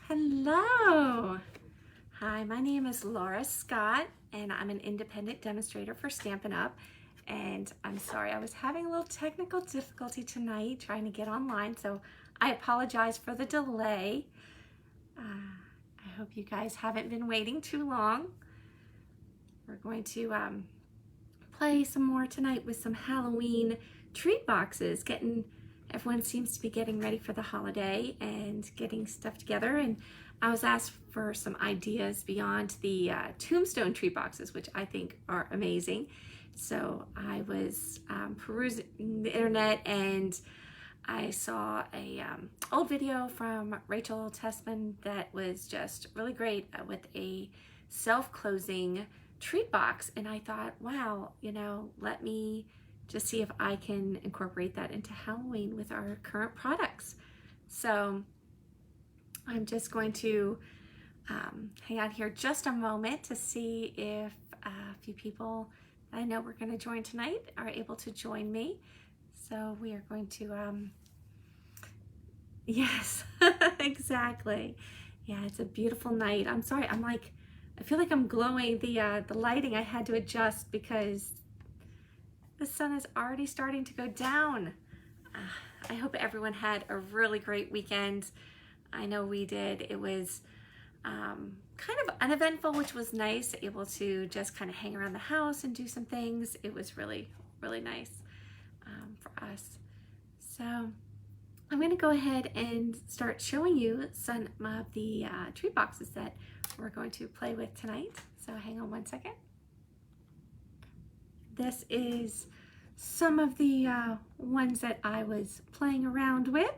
Hello. Hi, my name is Laura Scott, and I'm an independent demonstrator for Stampin' Up. And I'm sorry, I was having a little technical difficulty tonight trying to get online, so I apologize for the delay. I hope you guys haven't been waiting too long. We're going to play some more tonight with some Halloween treat boxes. Everyone seems to be getting ready for the holiday and getting stuff together, and I was asked for some ideas beyond the tombstone treat boxes, which I think are amazing. So I was perusing the internet and I saw a old video from Rachel Tessman that was just really great with a self-closing treat box, and I thought, wow, let me just see if I can incorporate that into Halloween with our current products. So I'm just going to hang out here just a moment to see if a few people that I know we're going to join tonight are able to join me. So we are going to, yes, exactly. Yeah, it's a beautiful night. I'm sorry, I feel like I'm glowing. The lighting I had to adjust because the sun is already starting to go down. I hope everyone had a really great weekend. I know we did. It was kind of uneventful, which was nice, able to just kind of hang around the house and do some things. It was really, really nice for us. So I'm going to go ahead and start showing you some of the treat boxes that we're going to play with tonight. So hang on one second. This is some of the ones that I was playing around with,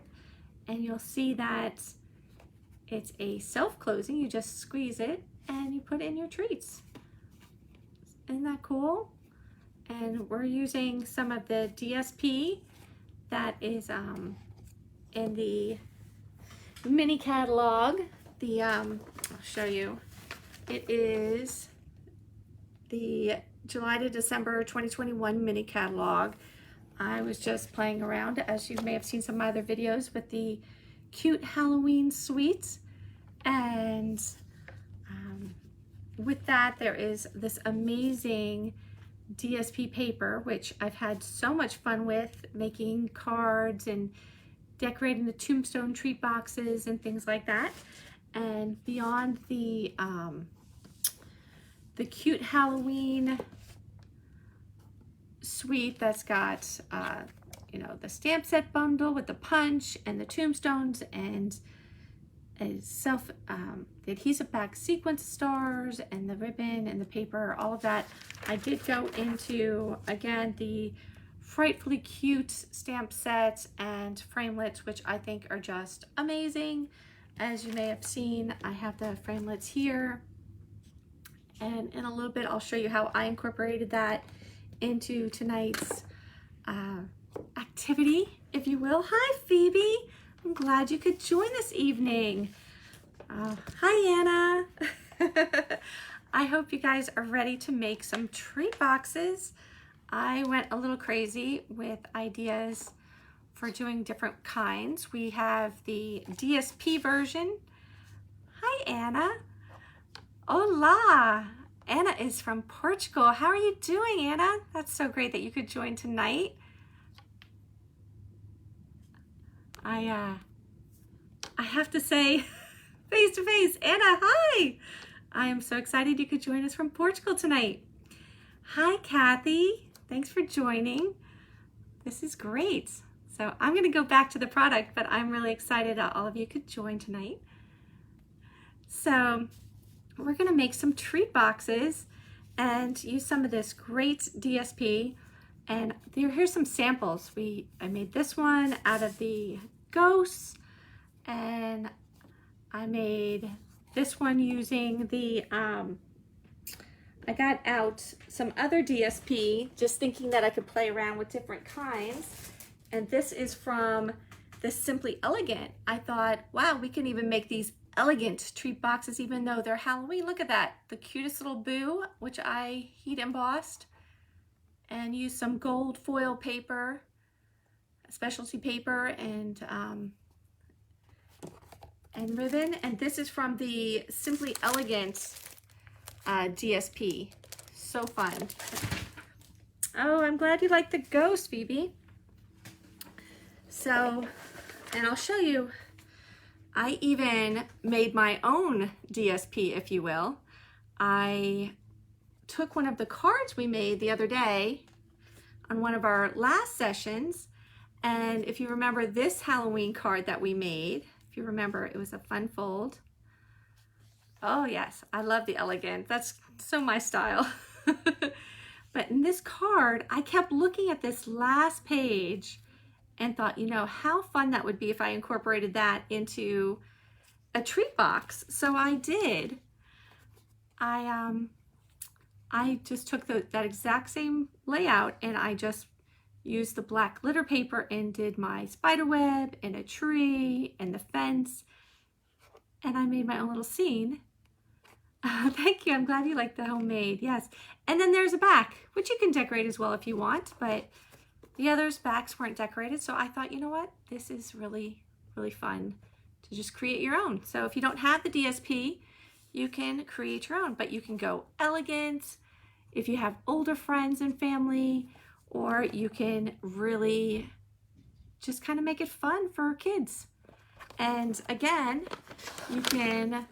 and you'll see that it's a self-closing. You just squeeze it and you put in your treats. Isn't that cool? And we're using some of the DSP that is in the mini catalog. I'll show you. It is the July to December 2021 mini catalog. I was just playing around, as you may have seen some of my other videos, with the cute Halloween sweets, and with that there is this amazing DSP paper, which I've had so much fun with, making cards and decorating the tombstone treat boxes and things like that. And beyond the cute Halloween suite that's got the stamp set bundle with the punch and the tombstones and the adhesive back sequence stars and the ribbon and the paper, all of that. I did go into, again, the frightfully cute stamp sets and framelits, which I think are just amazing. As you may have seen, I have the framelits here, and in a little bit I'll show you how I incorporated that into tonight's activity, if you will. Hi, Phoebe. I'm glad you could join this evening. Hi, Anna. I hope you guys are ready to make some treat boxes. I went a little crazy with ideas for doing different kinds. We have the DSP version. Hi, Anna. Hola. Anna is from Portugal. How are you doing, Anna? That's so great that you could join tonight. I have to say, face to face, Anna, hi. I am so excited you could join us from Portugal tonight. Hi, Kathy. Thanks for joining. This is great. So I'm going to go back to the product, but I'm really excited that all of you could join tonight. So we're going to make some treat boxes and use some of this great DSP. And here's some samples. I made this one out of the ghosts, and I made this one using the I got out some other DSP, just thinking that I could play around with different kinds. And this is from the Simply Elegant. I thought, wow, we can even make these elegant treat boxes even though they're Halloween. Look at that, the cutest little boo, which I heat embossed and used some gold foil paper, specialty paper, and and ribbon, and this is from the Simply Elegant DSP. So fun. Oh, I'm glad you like the ghost, Phoebe. So, and I'll show you, I even made my own DSP, if you will. I took one of the cards we made the other day on one of our last sessions, and if you remember this Halloween card that we made, if you remember, it was a fun fold. Oh yes, I love the elegant. That's so my style. But in this card, I kept looking at this last page and thought, you know, how fun that would be if I incorporated that into a treat box. So I did. I just took that exact same layout, and I just used the black glitter paper and did my spider web and a tree and the fence, and I made my own little scene. Thank you. I'm glad you like the homemade. Yes. And then there's a back, which you can decorate as well if you want, but the others' backs weren't decorated. So I thought, you know what? This is really, really fun to just create your own. So if you don't have the DSP, you can create your own, but you can go elegant if you have older friends and family, or you can really just kind of make it fun for kids. And again, you can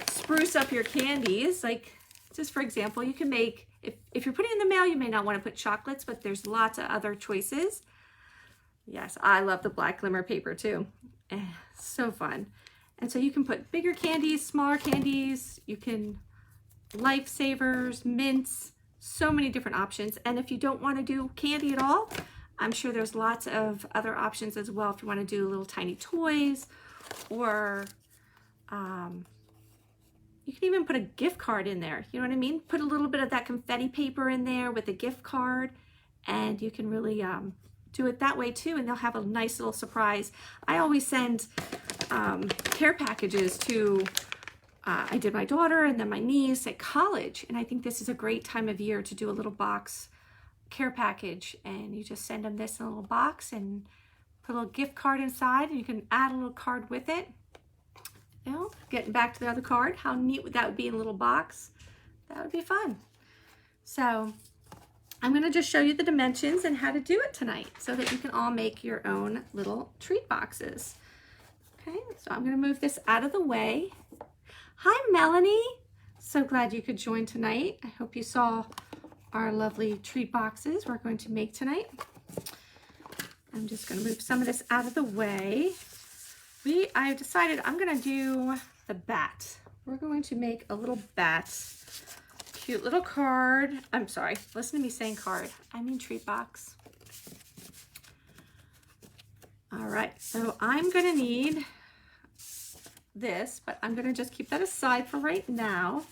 spruce up your candies. Like, just for example, you can make, if you're putting in the mail, you may not want to put chocolates, but there's lots of other choices. Yes, I love the black glimmer paper too. So fun. And so you can put bigger candies, smaller candies, you can lifesavers, mints, so many different options. And if you don't want to do candy at all, I'm sure there's lots of other options as well. If you want to do little tiny toys, or you can even put a gift card in there. You know what I mean? Put a little bit of that confetti paper in there with a gift card, and you can really do it that way too, and they'll have a nice little surprise. I always send care packages to, I did my daughter and then my niece at college, and I think this is a great time of year to do a little box care package, and you just send them this in a little box and put a little gift card inside, and you can add a little card with it. You know, getting back to the other card, how neat would that would be in a little box? That would be fun. So I'm going to just show you the dimensions and how to do it tonight so that you can all make your own little treat boxes. Okay, so I'm going to move this out of the way. Hi, Melanie. So glad you could join tonight. I hope you saw our lovely treat boxes we're going to make tonight. I'm just going to move some of this out of the way. I've decided I'm going to do the bat. We're going to make a little bat. Cute little card. I'm sorry, listen to me saying card. I mean treat box. All right, so I'm going to need this, but I'm going to just keep that aside for right now.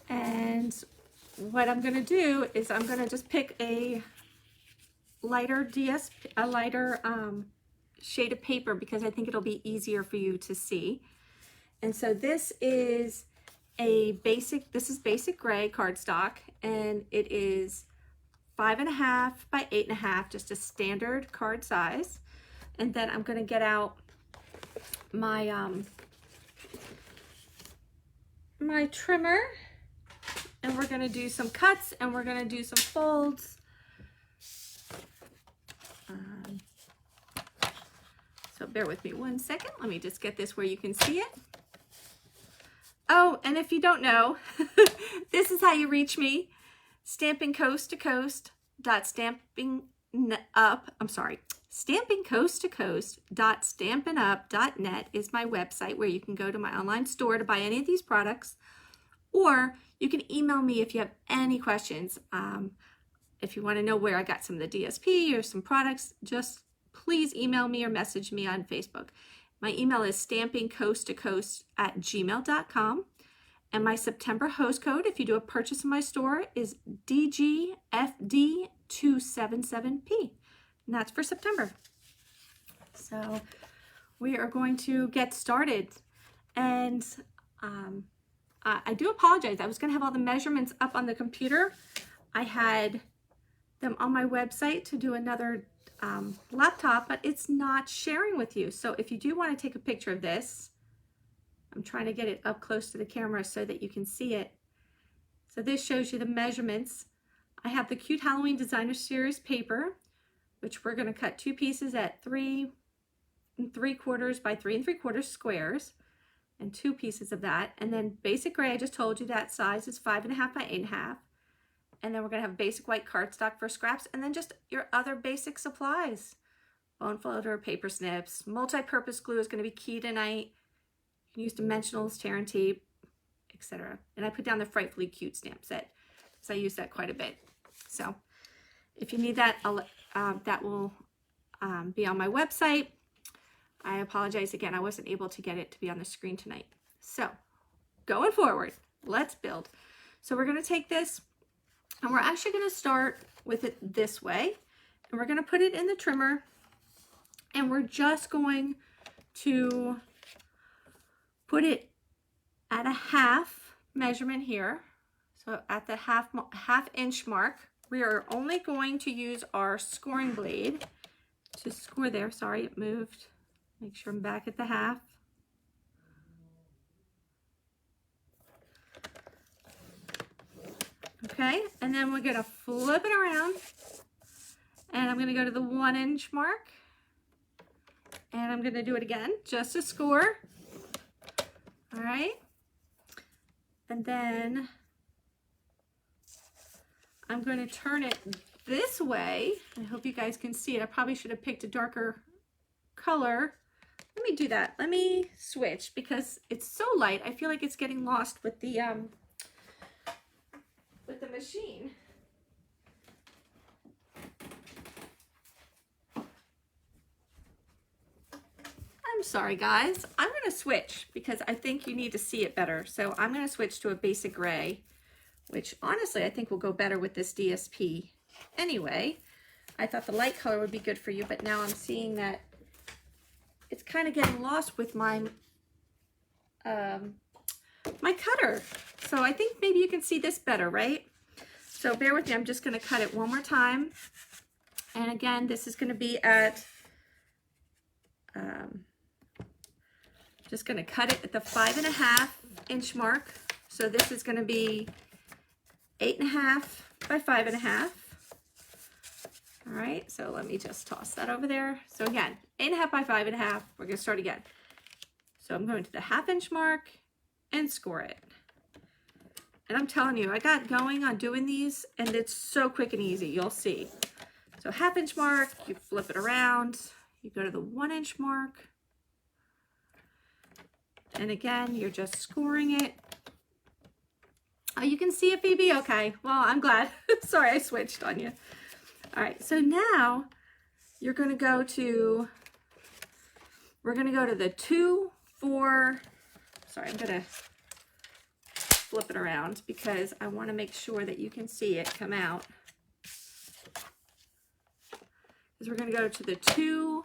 And what I'm going to do is I'm going to just pick a lighter shade of paper, because I think it'll be easier for you to see. And so this is basic gray cardstock, and it is 5.5 by 8.5, just a standard card size. And then I'm going to get out my my trimmer, and we're going to do some cuts, and we're going to do some folds. So bear with me one second. Let me just get this where you can see it. Oh, and if you don't know, this is how you reach me. Stampin' Coast to Coast stampincoasttocoast.stampinup.net is my website where you can go to my online store to buy any of these products, or you can email me if you have any questions. If you want to know where I got some of the DSP or some products, just please email me or message me on Facebook. My email is stampincoasttocoast@gmail.com. And my September host code, if you do a purchase in my store, is DGFD277P. And that's for September. So we are going to get started. And I do apologize. I was going to have all the measurements up on the computer. I had them on my website to do another laptop, but it's not sharing with you. So if you do want to take a picture of this, I'm trying to get it up close to the camera so that you can see it. So this shows you the measurements. I have the Cute Halloween Designer Series paper, which we're going to cut 2 pieces at 3 3/4 by 3 3/4 squares, and 2 pieces of that. And then basic gray, I just told you that size is 5.5 by 8.5. And then we're going to have basic white cardstock for scraps, and then just your other basic supplies. Bone folder, paper snips, multi-purpose glue is going to be key tonight. You can use dimensionals, tear and tape, etc. And I put down the Frightfully Cute stamp set because I use that quite a bit. So if you need that, that will be on my website. I apologize again, I wasn't able to get it to be on the screen tonight. So going forward, let's build. So we're going to take this, and we're actually going to start with it this way, and we're going to put it in the trimmer, and we're just going to put it at a half measurement here. So at the half inch mark, we are only going to use our scoring blade to score there. Sorry, it moved. Make sure I'm back at the half. Okay, and then we're going to flip it around, and I'm going to go to the 1 inch mark, and I'm going to do it again just to score. All right, and then I'm going to turn it this way. I hope you guys can see it. I probably should have picked a darker color. Let me do that. Let me switch because it's so light. I feel like it's getting lost with the machine. I'm sorry, guys. I'm going to switch because I think you need to see it better. So I'm going to switch to a basic gray, which honestly I think will go better with this DSP. Anyway, I thought the light color would be good for you, but now I'm seeing that it's kind of getting lost with my my cutter. So I think maybe you can see this better, right? So bear with me, I'm just going to cut it one more time. And again, this is going to be at, just going to cut it at the 5.5 inch mark. So this is going to be 8.5 by 5.5. All right, so let me just toss that over there. So again, 8.5 by 5.5, we're going to start again. So I'm going to the half inch mark and score it. And I'm telling you, I got going on doing these, and it's so quick and easy. You'll see. So half inch mark, you flip it around, you go to the 1 inch mark. And again, you're just scoring it. Oh, you can see it, Phoebe? Okay, well, I'm glad. Sorry, I switched on you. All right, so now you're going to go to, we're going to go to the 2, 4, sorry, I'm going to flip it around because I want to make sure that you can see it come out. Because we're going to go to the 2,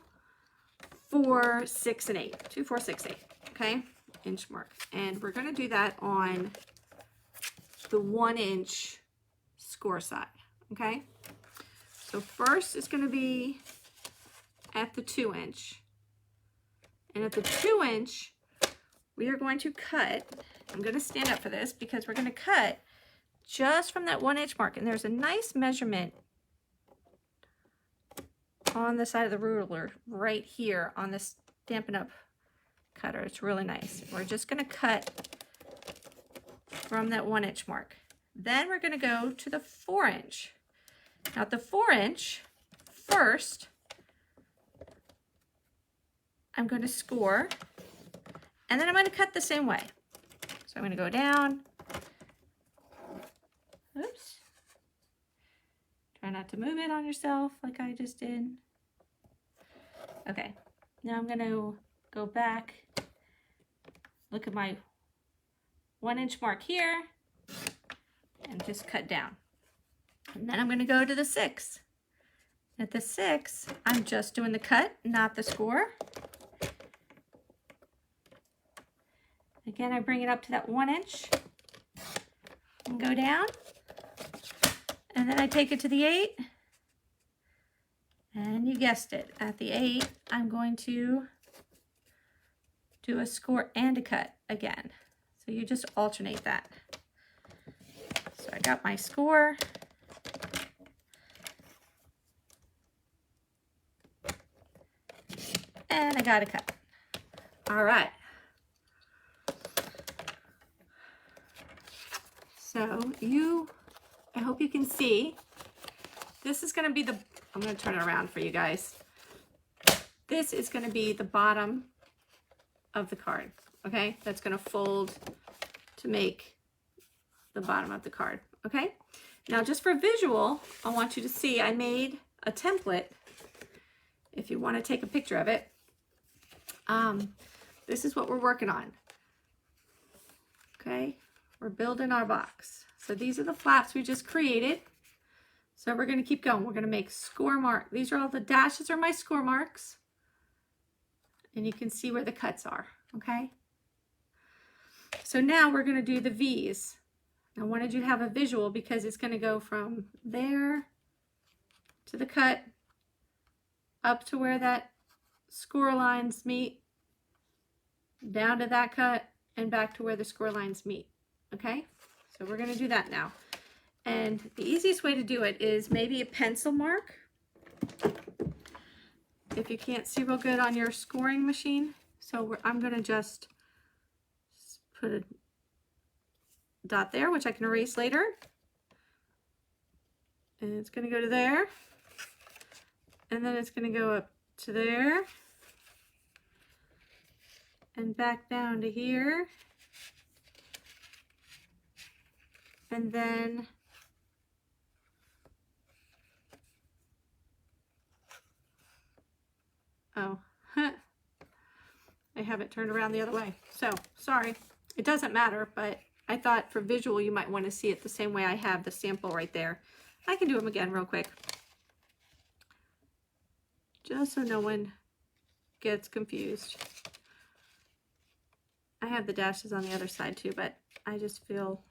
4, 6, and 8. 2, 4, 6, 8, okay? Inch mark. And we're going to do that on the 1 inch score side, okay? So first it's going to be at the 2 inch. And at the 2 inch, we are going to cut, I'm going to stand up for this because we're going to cut just from that 1 inch mark. And there's a nice measurement on the side of the ruler right here on this Stampin' Up! Cutter. It's really nice. We're just going to cut from that 1 inch mark. Then we're going to go to the 4 inch. Now at the 4 inch, first, I'm going to score, and then I'm going to cut the same way. So I'm going to go down. Oops. Try not to move it on yourself like I just did. Okay. Now I'm going to go back, look at my 1 inch mark here, and just cut down. And then I'm going to go to the 6. At the 6, I'm just doing the cut, not the score. Again, I bring it up to that 1 inch and go down. And then I take it to the 8. And you guessed it, at the 8, I'm going to do a score and a cut again. So you just alternate that. So I got my score. And I got a cut. All right. So I hope you can see, this is gonna be I'm gonna turn it around for you guys. This is gonna be the bottom of the card, okay? That's gonna fold to make the bottom of the card, okay? Now just for visual, I want you to see I made a template if you wanna take a picture of it. This is what we're working on, okay? We're building our box. So these are the flaps we just created. So we're gonna keep going. We're gonna make score mark. These are all the dashes are my score marks. And you can see where the cuts are, okay? So now we're gonna do the V's. I wanted you to have a visual because it's gonna go from there to the cut, up to where that score lines meet, down to that cut, and back to where the score lines meet, okay? So we're gonna do that now. And the easiest way to do it is maybe a pencil mark. If you can't see real good on your scoring machine. So I'm gonna just put a dot there, which I can erase later. And it's gonna go to there. And then it's gonna go up to there. And back down to here. And then I have it turned around the other way. So sorry, it doesn't matter, but I thought for visual you might want to see it the same way I have the sample right there. I can do them again real quick, just so no one gets confused. I have the dashes on the other side too, but I just feel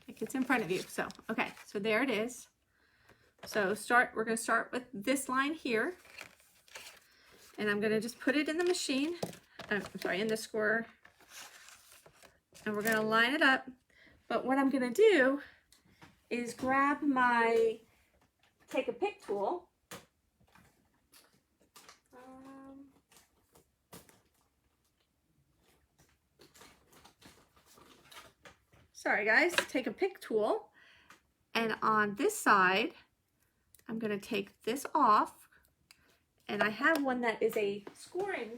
like it's in front of you. So, okay, so there it is. So we're gonna start with this line here. And I'm gonna just put it in the machine, I'm sorry, in the scorer. And we're gonna line it up. But what I'm gonna do is grab my take a pick tool. Sorry guys, take a pick tool. And on this side, I'm gonna take this off. And I have one that is a scoring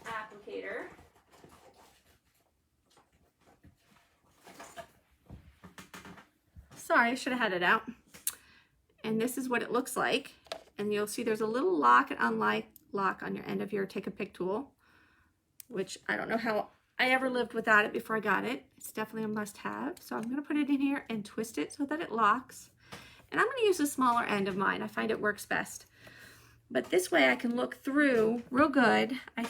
applicator. Sorry, I should have had it out. And this is what it looks like. And you'll see there's a little lock and unlock on your end of your take a pick tool, which I don't know how I ever lived without it before I got it. It's definitely a must-have. So I'm gonna put it in here and twist it so that it locks. And I'm gonna use the smaller end of mine. I find it works best. But this way I can look through real good. I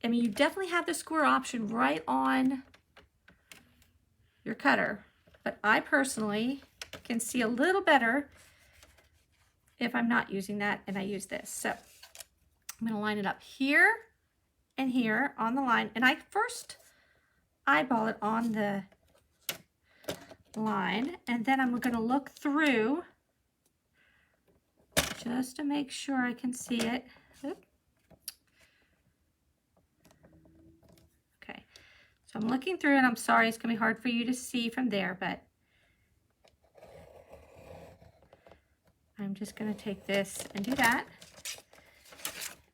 mean, you definitely have the square option right on your cutter. But I personally can see a little better if I'm not using that and I use this. So I'm gonna line it up here and here on the line. And I first eyeball it on the line, and then I'm gonna look through just to make sure I can see it. Okay, so I'm looking through, and I'm sorry it's gonna be hard for you to see from there, but I'm just gonna take this and do that.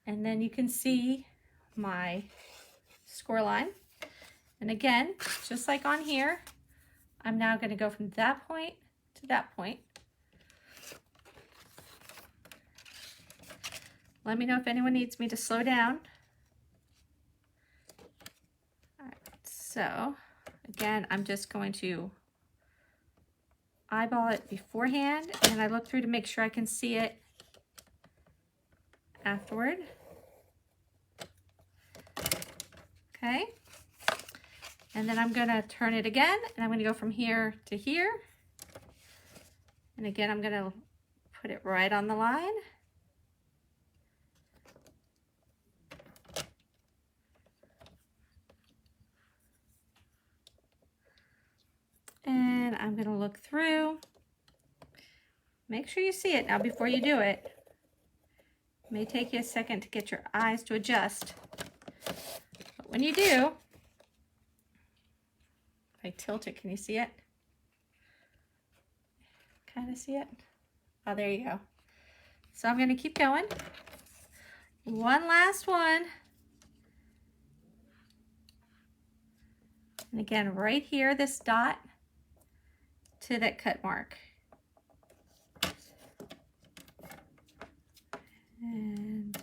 And then you can see my score line. And again, just like on here, I'm now going to go from that point to that point. Let me know if anyone needs me to slow down. All right, so again, I'm just going to eyeball it beforehand, and then I look through to make sure I can see it afterward. Okay. And then I'm gonna turn it again, and I'm gonna go from here to here. And again, I'm gonna put it right on the line. And I'm gonna look through. Make sure you see it now before you do it. It may take you a second to get your eyes to adjust. But when you do, if I tilt it, can you see it? Kind of see it? Oh, there you go. So I'm gonna keep going. One last one. And again, right here, this dot to that cut mark. And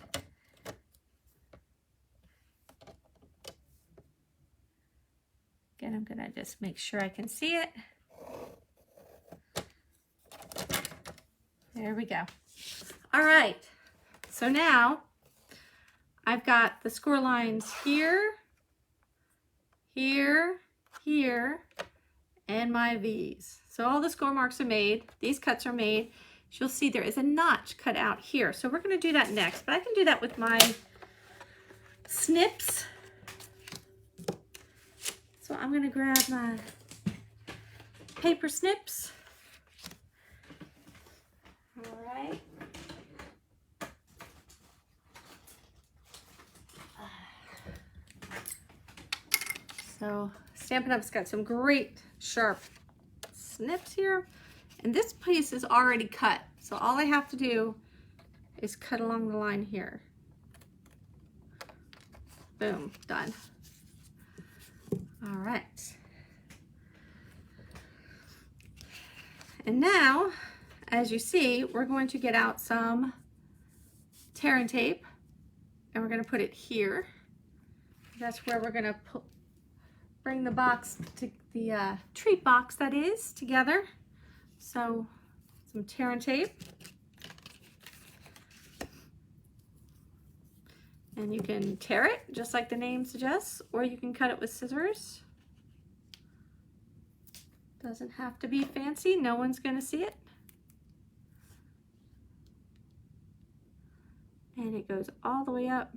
again, I'm gonna just make sure I can see it. There we go. All right, so now I've got the score lines here, here, here, and my V's. So all the score marks are made, these cuts are made. You'll see there is a notch cut out here. So we're gonna do that next, but I can do that with my snips. So I'm gonna grab my paper snips. All right. So Stampin' Up's got some great sharp snips here. And this piece is already cut. So all I have to do is cut along the line here. Boom, done. All right. And now, as you see, we're going to get out some tear and tape, and we're going to put it here. That's where we're going to bring the box, to the treat box that is, together. So some tear and tape. And you can tear it just like the name suggests, or you can cut it with scissors. Doesn't have to be fancy, no one's gonna see it. And it goes all the way up.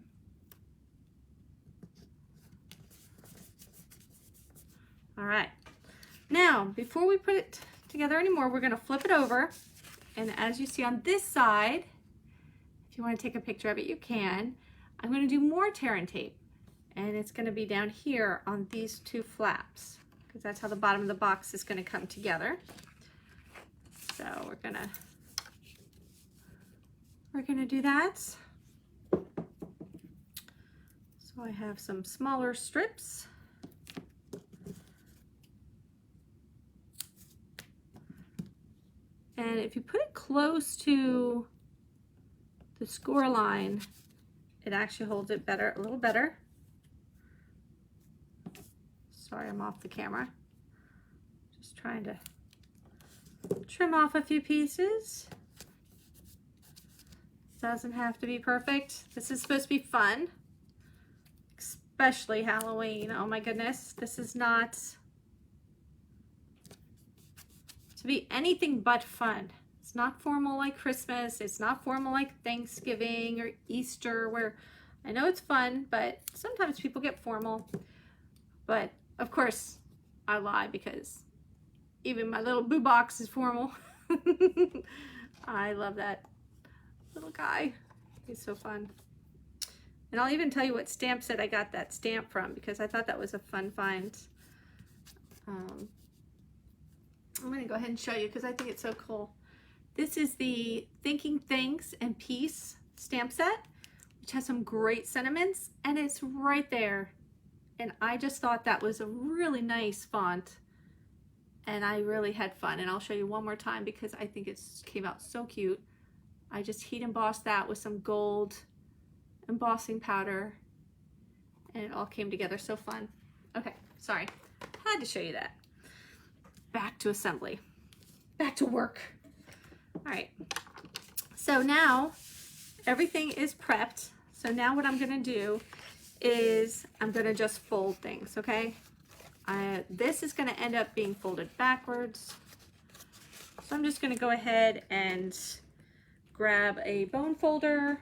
All right, now before we put it together anymore, we're gonna flip it over. And as you see on this side, if you wanna take a picture of it, you can. I'm gonna do more tear and tape. And it's gonna be down here on these two flaps, because that's how the bottom of the box is gonna come together. So we're gonna do that. So I have some smaller strips. And if you put it close to the score line, it actually holds it better, a little better. Sorry, I'm off the camera. Just trying to trim off a few pieces. Doesn't have to be perfect. This is supposed to be fun, especially Halloween. Oh my goodness, this is not to be anything but fun. It's not formal like Christmas. It's not formal like Thanksgiving or Easter, where I know it's fun, but sometimes people get formal. But of course, I lie, because even my little boo box is formal. I love that little guy. He's so fun. And I'll even tell you what stamp set I got that stamp from, because I thought that was a fun find. I'm going to go ahead and show you because I think it's so cool. This is the Thinking Thanks and Peace stamp set, which has some great sentiments, and it's right there. And I just thought that was a really nice font, and I really had fun. And I'll show you one more time because I think it came out so cute. I just heat embossed that with some gold embossing powder, and it all came together so fun. Okay, sorry, had to show you that. Back to assembly, back to work. All right, so now everything is prepped. So now what I'm gonna do is I'm gonna just fold things, okay? This is going to end up being folded backwards. So I'm just going to go ahead and grab a bone folder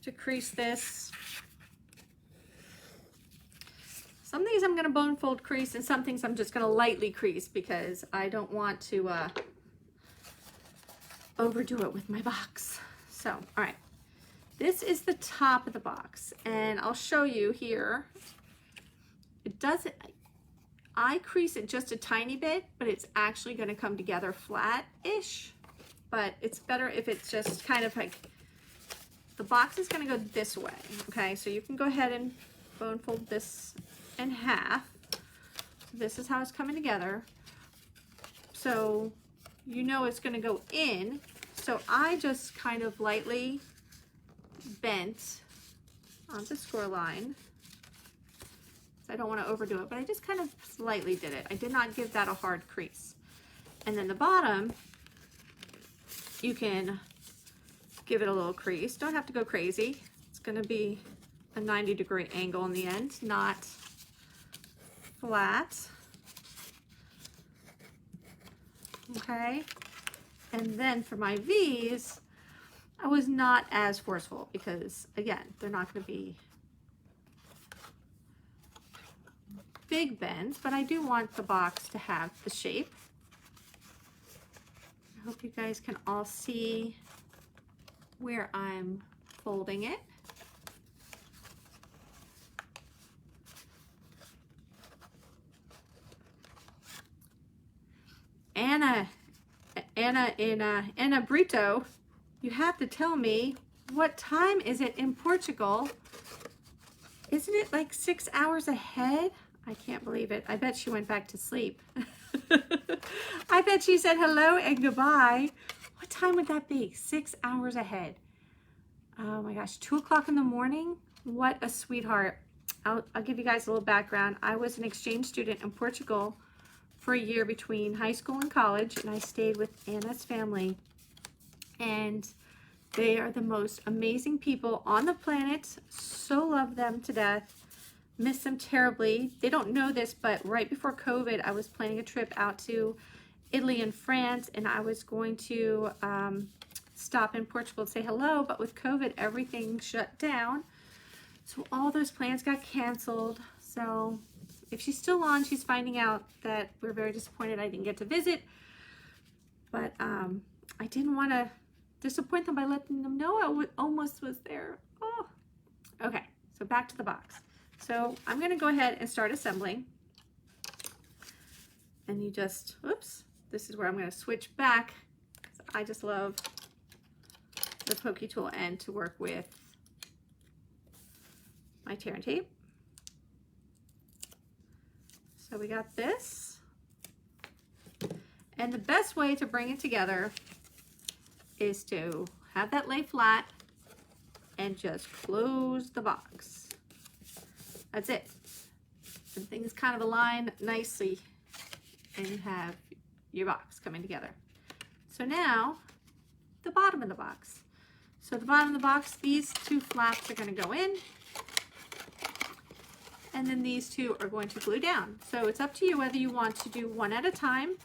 to crease this. Some things I'm going to bone fold crease, and some things I'm just going to lightly crease because I don't want to overdo it with my box. So, all right, this is the top of the box, and I'll show you here. It doesn't, I crease it just a tiny bit, but it's actually going to come together flat-ish, but it's better if it's just kind of like, the box is going to go this way, okay? So you can go ahead and bone fold this in half. This is how it's coming together. So you know it's going to go in. So I just kind of lightly bent on the score line. I don't want to overdo it, but I just kind of slightly did it. I did not give that a hard crease. And then the bottom, you can give it a little crease. Don't have to go crazy. It's going to be a 90-degree angle in the end, not flat. Okay. And then for my V's, I was not as forceful because, again, they're not going to be big bends, but I do want the box to have the shape. I hope you guys can all see where I'm folding it. Anna Brito, you have to tell me, what time is it in Portugal? Isn't it like 6 hours ahead? I can't believe it. I bet she went back to sleep. I bet she said hello and goodbye. What time would that be? 6 hours ahead. Oh my gosh, 2 o'clock in the morning? What a sweetheart. I'll give you guys a little background. I was an exchange student in Portugal for a year between high school and college, and I stayed with Anna's family. And they are the most amazing people on the planet. So love them to death. Miss them terribly. They don't know this, but right before COVID, I was planning a trip out to Italy and France, and I was going to stop in Portugal to say hello, but with COVID, everything shut down. So all those plans got canceled. So if she's still on, she's finding out that we're very disappointed I didn't get to visit. But I didn't want to disappoint them by letting them know I almost was there. Oh. Okay, so back to the box. So I'm going to go ahead and start assembling. And you just, oops, this is where I'm going to switch back. I just love the pokey tool end to work with my tear and tape. So we got this. And the best way to bring it together is to have that lay flat and just close the box. That's it. And things kind of align nicely and you have your box coming together. So now the bottom of the box. So the bottom of the box, these two flaps are going to go in, and then these two are going to glue down. So it's up to you whether you want to do one at a time.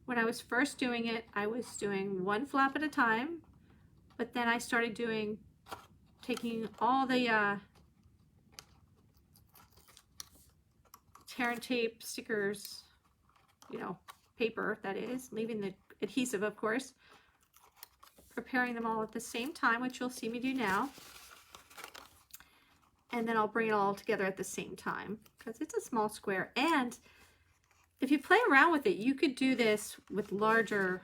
When I was first doing it, I was doing one flap at a time, but then I started taking all the tear and tape stickers, you know, paper that is, leaving the adhesive, of course, preparing them all at the same time, which you'll see me do now. And then I'll bring it all together at the same time because it's a small square. And if you play around with it, you could do this with larger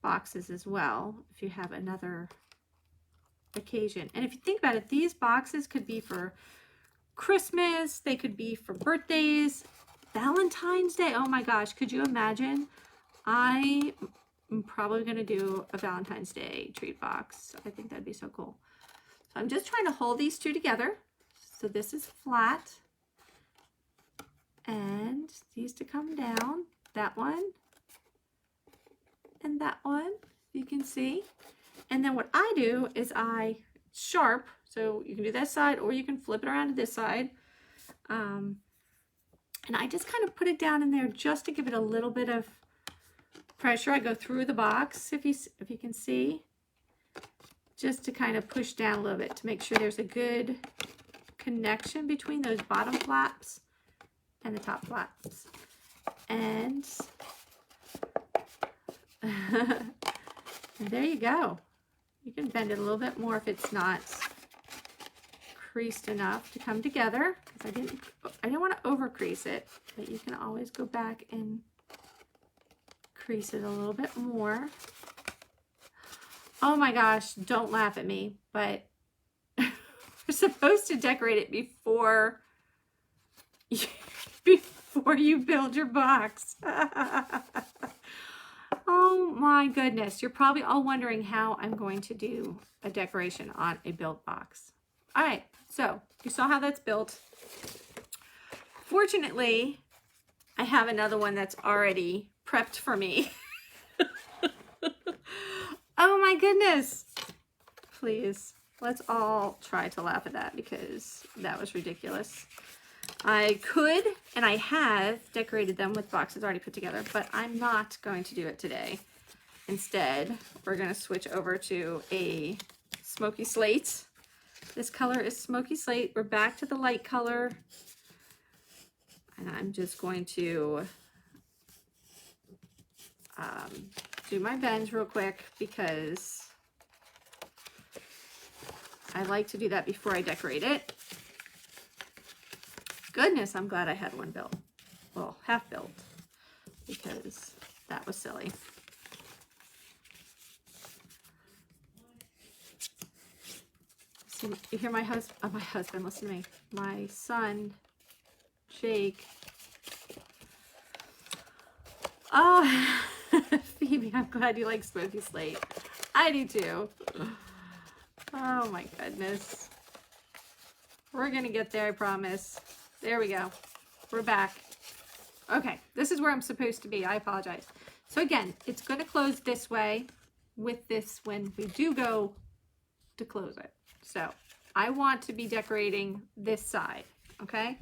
boxes as well if you have another occasion. And if you think about it, these boxes could be for Christmas, they could be for birthdays, Valentine's Day. Oh my gosh, could you imagine? I am probably going to do a Valentine's Day treat box. I think that'd be so cool. So I'm just trying to hold these two together. So this is flat. And these to come down. That one. And that one, you can see. And then what I do is I sharp, So you can do this side or you can flip it around to this side. And I just kind of put it down in there just to give it a little bit of pressure. I go through the box, if you can see, just to kind of push down a little bit to make sure there's a good connection between those bottom flaps and the top flaps. And and there you go. You can bend it a little bit more if it's not creased enough to come together, because I didn't want to over crease it, but you can always go back and crease it a little bit more. Oh my gosh, don't laugh at me, but we're supposed to decorate it before you build your box. Oh my goodness, you're probably all wondering how I'm going to do a decoration on a built box. All right, so you saw how that's built. Fortunately, I have another one that's already prepped for me. Oh my goodness. Please, let's all try to laugh at that because that was ridiculous. I could, and I have decorated them with boxes already put together, but I'm not going to do it today. Instead, we're going to switch over to a smoky slate. This color is smoky slate. We're back to the light color. And I'm just going to do my bends real quick because I like to do that before I decorate it. Goodness, I'm glad I had one built. Well, half built, because that was silly. See, you hear my husband, listen to me. My son, Jake. Oh, Phoebe, I'm glad you like smoky slate. I do too. Oh my goodness. We're gonna get there, I promise. There we go. We're back. Okay, this is where I'm supposed to be. I apologize. So again, it's going to close this way with this when we do go to close it. So I want to be decorating this side, okay?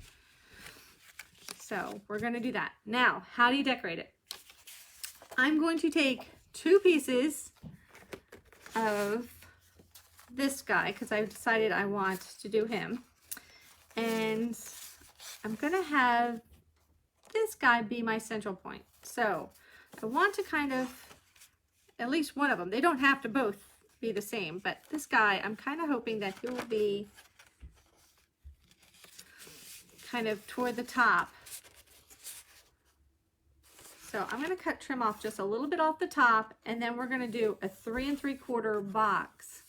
So we're going to do that. Now, how do you decorate it? I'm going to take 2 pieces of this guy because I've decided I want to do him. And I'm going to have this guy be my central point. So I want to kind of, at least one of them, they don't have to both be the same, but this guy, I'm kind of hoping that he will be kind of toward the top. So I'm going to trim off just a little bit off the top, and then we're going to do a 3 3/4 box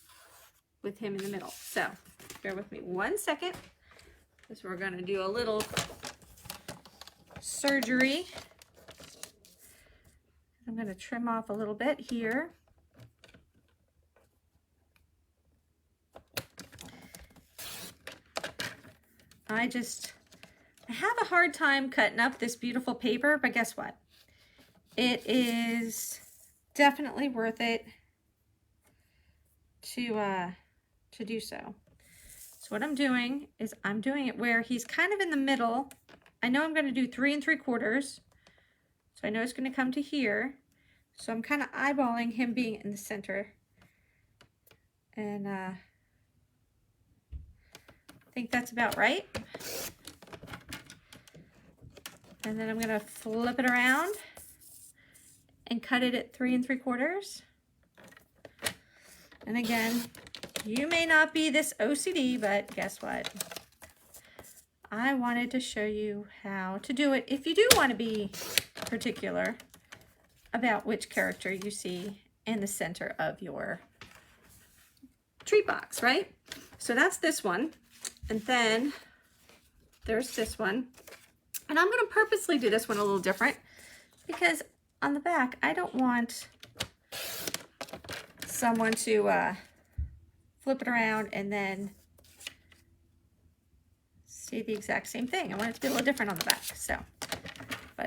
with him in the middle. So bear with me 1 second. Because we're going to do a little surgery. I'm going to trim off a little bit here. I have a hard time cutting up this beautiful paper, but guess what? It is definitely worth it to do so. So what I'm doing is I'm doing it where he's kind of in the middle. I know I'm going to do 3 3/4. So I know it's going to come to here. So I'm kind of eyeballing him being in the center. And I think that's about right. And then I'm going to flip it around and cut it at 3 3/4. And again, you may not be this OCD, but guess what? I wanted to show you how to do it if you do want to be particular about which character you see in the center of your treat box, right? So that's this one. And then there's this one. And I'm going to purposely do this one a little different because on the back, I don't want someone to flip it around and then see the exact same thing. I want it to be a little different on the back. So, but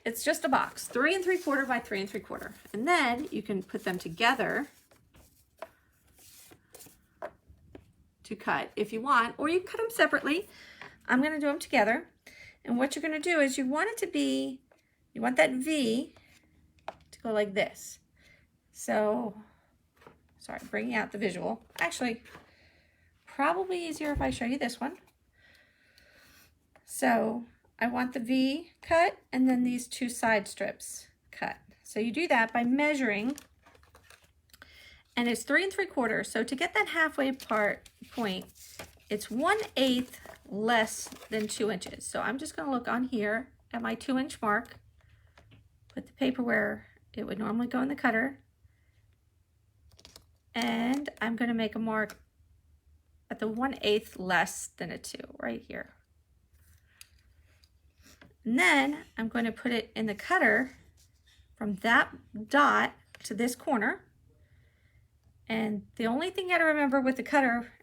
it's just a box, 3 3/4 by 3 3/4. And then you can put them together to cut if you want, or you can cut them separately. I'm going to do them together. And what you're going to do is you want it to be, you want that V to go like this. So, sorry, bringing out the visual. Actually, probably easier if I show you this one. So I want the V cut and then these two side strips cut. So you do that by measuring, and it's 3 3/4. So to get that halfway point, it's 1/8 less than 2 inches. So I'm just going to look on here at my 2-inch mark, put the paper where it would normally go in the cutter, and I'm going to make a mark at the 1/8 less than a 2 right here. And then I'm going to put it in the cutter from that dot to this corner. And the only thing you got to remember with the cutter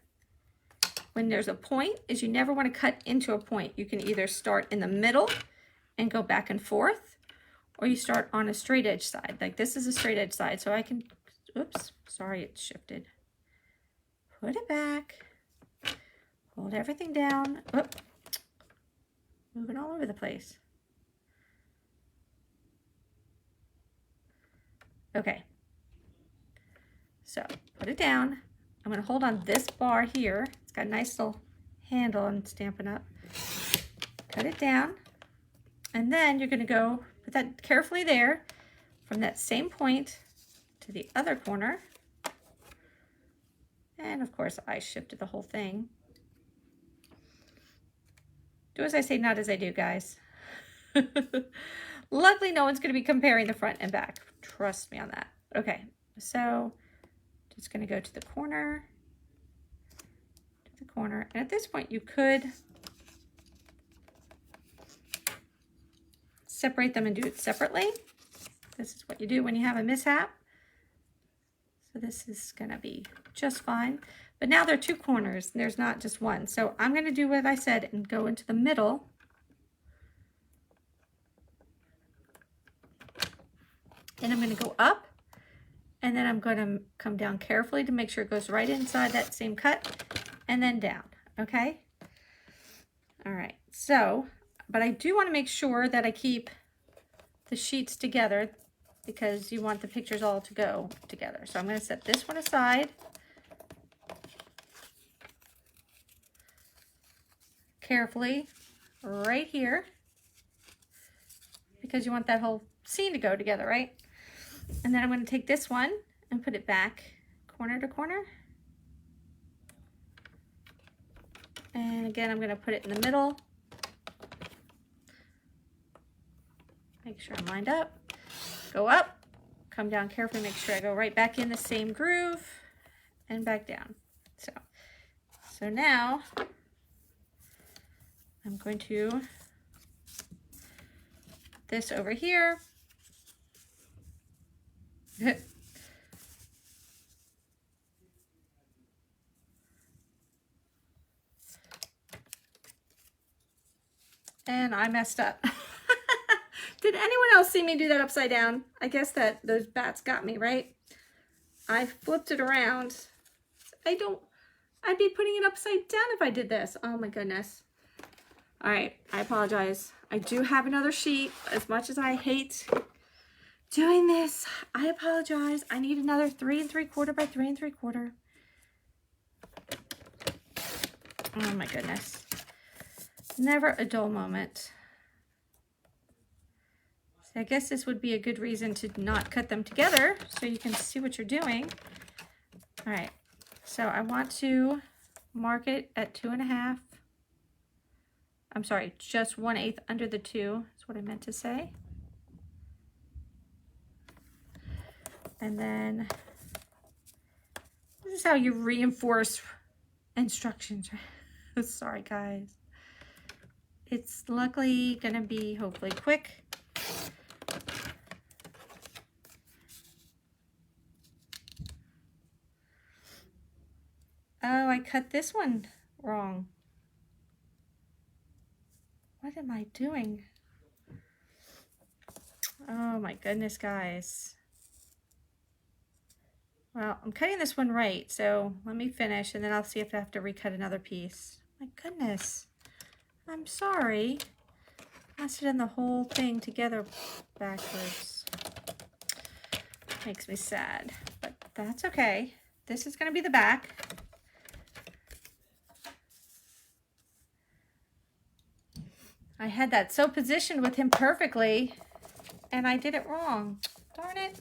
when there's a point is you never want to cut into a point. You can either start in the middle and go back and forth, or you start on a straight edge side. Like this is a straight edge side, so I can, oops, sorry, it shifted. Put it back, hold everything down. Oop. Moving all over the place. Okay, so put it down. I'm going to hold on this bar here. It's got a nice little handle and Stampin' Up. Cut it down, and then you're going to go put that carefully there from that same point to the other corner. And of course I shifted the whole thing. Do as I say, not as I do, guys. Luckily, no one's going to be comparing the front and back. Trust me on that. Okay, so just going to go to the corner, and at this point you could separate them and do it separately. This is what you do when you have a mishap. So this is going to be just fine. But now there are 2 corners, and there's not just one. So I'm going to do what I said and go into the middle. And I'm going to go up, and then I'm going to come down carefully to make sure it goes right inside that same cut, and then down, okay? All right, so, but I do want to make sure that I keep the sheets together because you want the pictures all to go together. So I'm going to set this one aside. Carefully right here, because you want that whole scene to go together, right? And then I'm going to take this one and put it back corner to corner. And again, I'm going to put it in the middle. Make sure I'm lined up. Go up, come down carefully, make sure I go right back in the same groove and back down. So now I'm going to put this over here. And I messed up. Did anyone else see me do that upside down? I guess that those bats got me, right? I flipped it around. I'd be putting it upside down if I did this. Oh my goodness. All right, I apologize. I do have another sheet. As much as I hate doing this, I apologize. I need another 3 3/4 by 3 3/4. Oh my goodness. Never a dull moment. So I guess this would be a good reason to not cut them together so you can see what you're doing. All right, so I want to mark it at 2.5. I'm sorry, just 1/8 under the 2 is what I meant to say. And then this is how you reinforce instructions. Sorry, guys. It's luckily gonna be hopefully quick. Oh, I cut this one wrong. What am I doing? Oh my goodness, guys. Well, I'm cutting this one right, so let me finish and then I'll see if I have to recut another piece. My goodness, I'm sorry. I must have done the whole thing together backwards. Makes me sad, but that's okay. This is going to be the back. I had that so positioned with him perfectly, and I did it wrong. Darn it.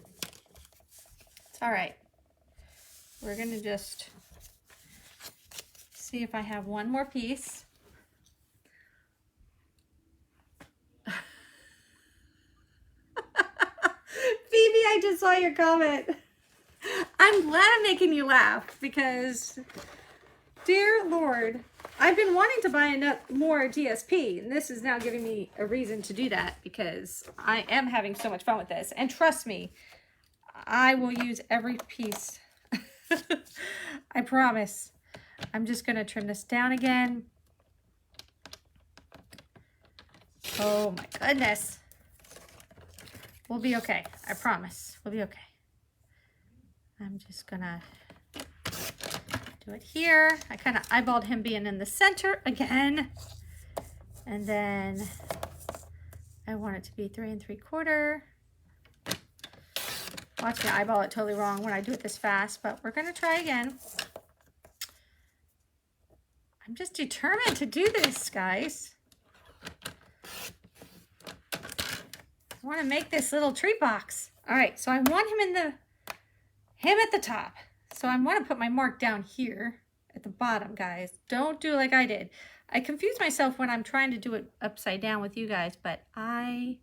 It's all right. We're going to just see if I have one more piece. Phoebe, I just saw your comment. I'm glad I'm making you laugh because, dear Lord, I've been wanting to buy more DSP, and this is now giving me a reason to do that because I am having so much fun with this. And trust me, I will use every piece. I promise. I'm just going to trim this down again. Oh my goodness. We'll be okay. I promise. We'll be okay. I'm just gonna do it here. I kind of eyeballed him being in the center again. And then I want it to be 3 3/4. Watch me eyeball it totally wrong when I do it this fast, but we're gonna try again. I'm just determined to do this, guys. I want to make this little tree box. All right, so I want him at the top. So I want to put my mark down here at the bottom, guys. Don't do like I did. I confuse myself when I'm trying to do it upside down with you guys, but I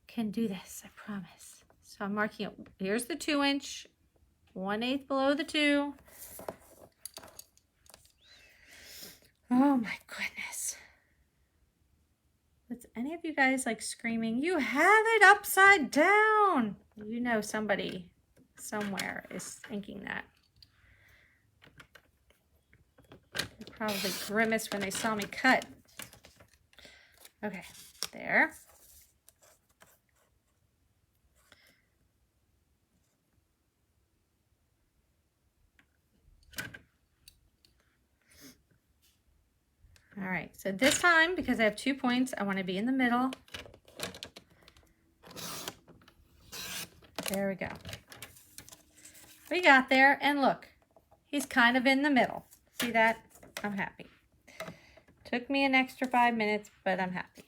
can do this, I promise. So I'm marking it. Here's the 2 inch, 1/8 below the 2. Oh my goodness. Is any of you guys like screaming, you have it upside down? You know somebody somewhere is thinking that. They probably grimaced when they saw me cut. Okay, there. All right, so this time, because I have 2 points, I want to be in the middle. There we go. We got there, and look, he's kind of in the middle. See that? I'm happy. Took me an extra 5 minutes, but I'm happy.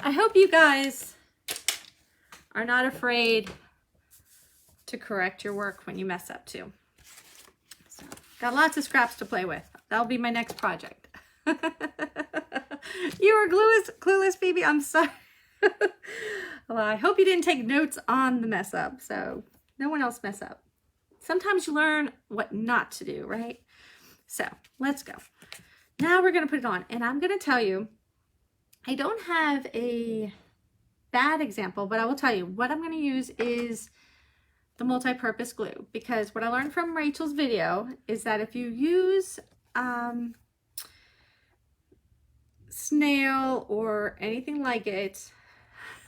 I hope you guys are not afraid to correct your work when you mess up too. So, got lots of scraps to play with. That'll be my next project. You were clueless, Phoebe. I'm sorry. Well, I hope you didn't take notes on the mess up, so no one else mess up. Sometimes you learn what not to do, right? So let's go. Now we're going to put it on, and I'm going to tell you, I don't have a bad example, but I will tell you what I'm going to use is the multi-purpose glue, because what I learned from Rachel's video is that if you use snail or anything like it,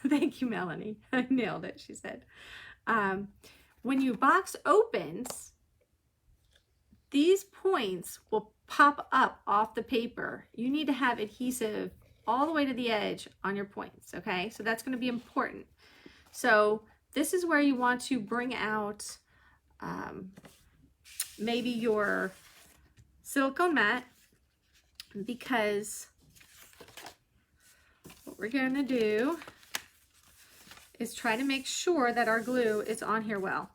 thank you, Melanie, I nailed it, she said. When your box opens, these points will pop up off the paper. You need to have adhesive all the way to the edge on your points, okay? So that's going to be important. So this is where you want to bring out maybe your silicone mat, because what we're going to do is try to make sure that our glue is on here well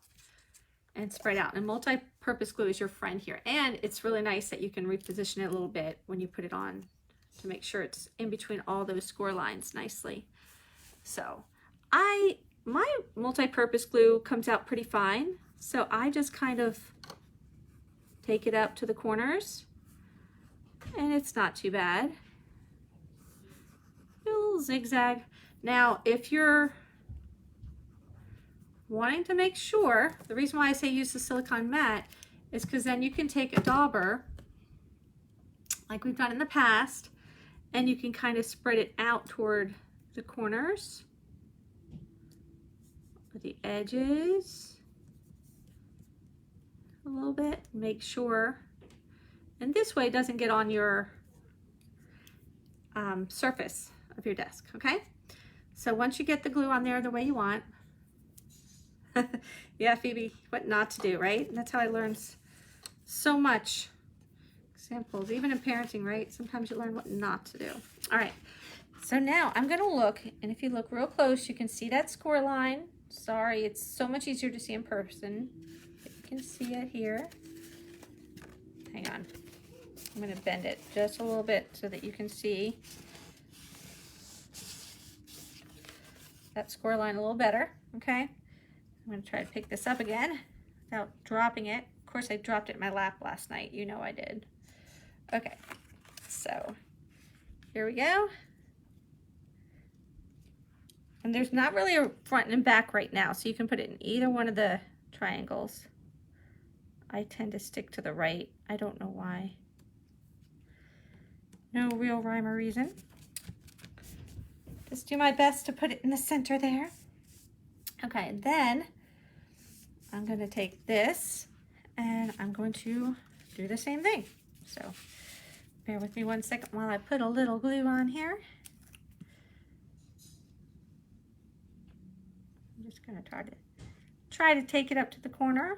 and spread out. And multi-purpose glue is your friend here. And it's really nice that you can reposition it a little bit when you put it on to make sure it's in between all those score lines nicely. So my multi-purpose glue comes out pretty fine. So I just kind of take it up to the corners, and it's not too bad. A little zigzag. Now, if you're wanting to make sure, the reason why I say use the silicone mat is because then you can take a dauber like we've done in the past, and you can kind of spread it out toward the corners, the edges. a little bit, make sure, and this way it doesn't get on your surface of your desk, okay? So once you get the glue on there the way you want, yeah, Phoebe, what not to do, right? That's how I learned so much. Examples, even in parenting, right? Sometimes you learn what not to do. All right, so now I'm gonna look, and if you look real close, you can see that score line. Sorry, it's so much easier to see in person. But you can see it here. Hang on, I'm gonna bend it just a little bit so that you can see that score line a little better, okay? I'm gonna try to pick this up again without dropping it. Of course, I dropped it in my lap last night. You know I did. Okay, so here we go. And there's not really a front and back right now, so you can put it in either one of the triangles. I tend to stick to the right. I don't know why. No real rhyme or reason. Just do my best to put it in the center there. Okay, then I'm going to take this and I'm going to do the same thing. So bear with me one second while I put a little glue on here. I'm just going to try to take it up to the corner.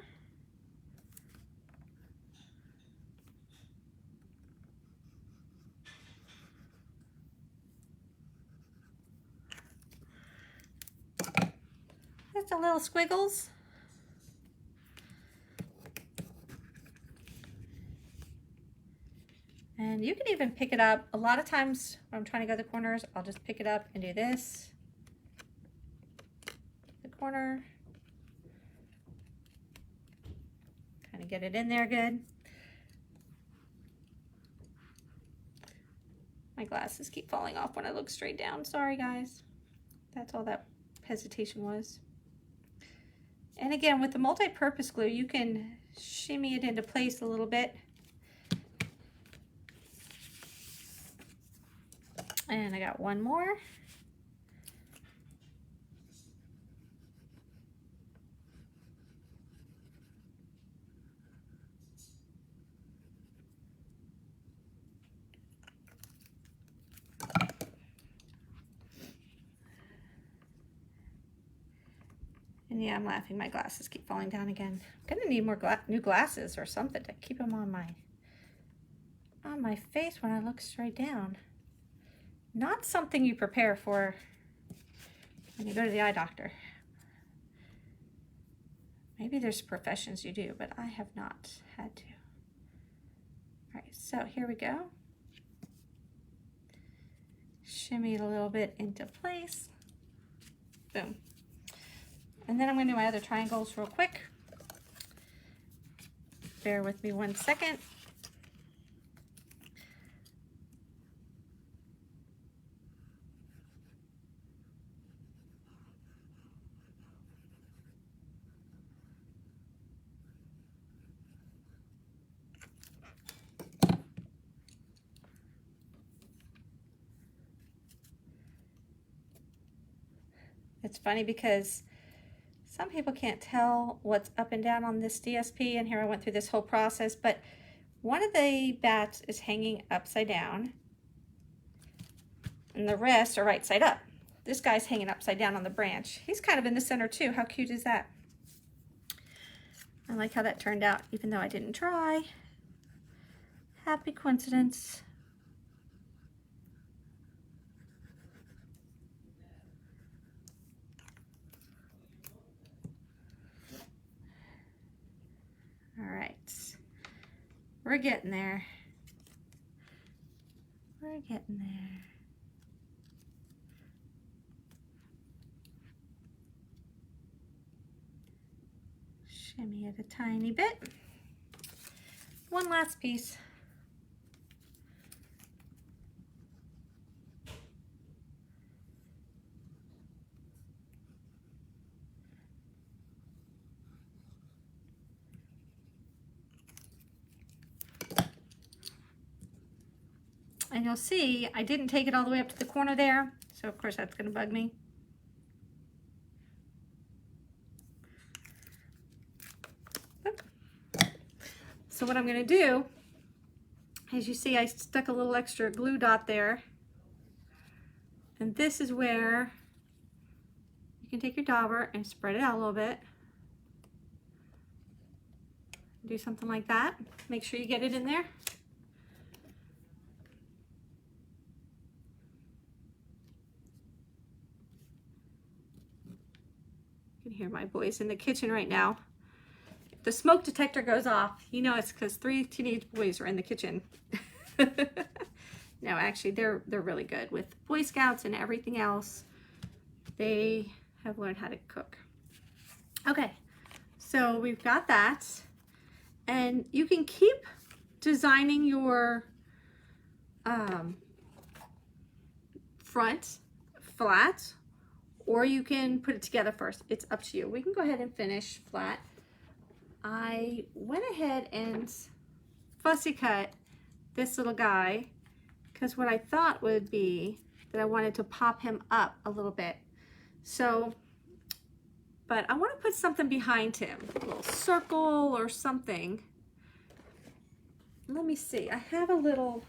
Just a little squiggles. And you can even pick it up. A lot of times when I'm trying to go to the corners, I'll just pick it up and do this. The corner. Kind of get it in there good. My glasses keep falling off when I look straight down. Sorry, guys. That's all that hesitation was. And again, with the multi-purpose glue, you can shimmy it into place a little bit. And I got one more. And yeah, I'm laughing. My glasses keep falling down again. I'm gonna need more new glasses or something to keep them on my face when I look straight down. Not something you prepare for when you go to the eye doctor. Maybe there's professions you do, but I have not had to. All right, so here we go. Shimmy it a little bit into place. Boom. And then I'm going to do my other triangles real quick. Bear with me one second. It's funny because some people can't tell what's up and down on this DSP, and here I went through this whole process, but one of the bats is hanging upside down and the rest are right side up. This guy's hanging upside down on the branch. He's kind of in the center too. How cute is that? I like how that turned out, even though I didn't try. Happy coincidence. All right, we're getting there. We're getting there. Shimmy it a tiny bit. One last piece. And you'll see, I didn't take it all the way up to the corner there, so of course that's gonna bug me. So what I'm going to do, as you see, I stuck a little extra glue dot there. And this is where you can take your dauber and spread it out a little bit. Do something like that. Make sure you get it in there. You can hear my boys in the kitchen right now. If the smoke detector goes off, you know it's because 3 teenage boys are in the kitchen. No, actually, they're really good with Boy Scouts and everything else. They have learned how to cook. Okay, so we've got that. And you can keep designing your front flat, or you can put it together first. It's up to you. We can go ahead and finish flat. I went ahead and fussy cut this little guy because what I thought would be that I wanted to pop him up a little bit. So, but I want to put something behind him, a little circle or something. Let me see. I have a little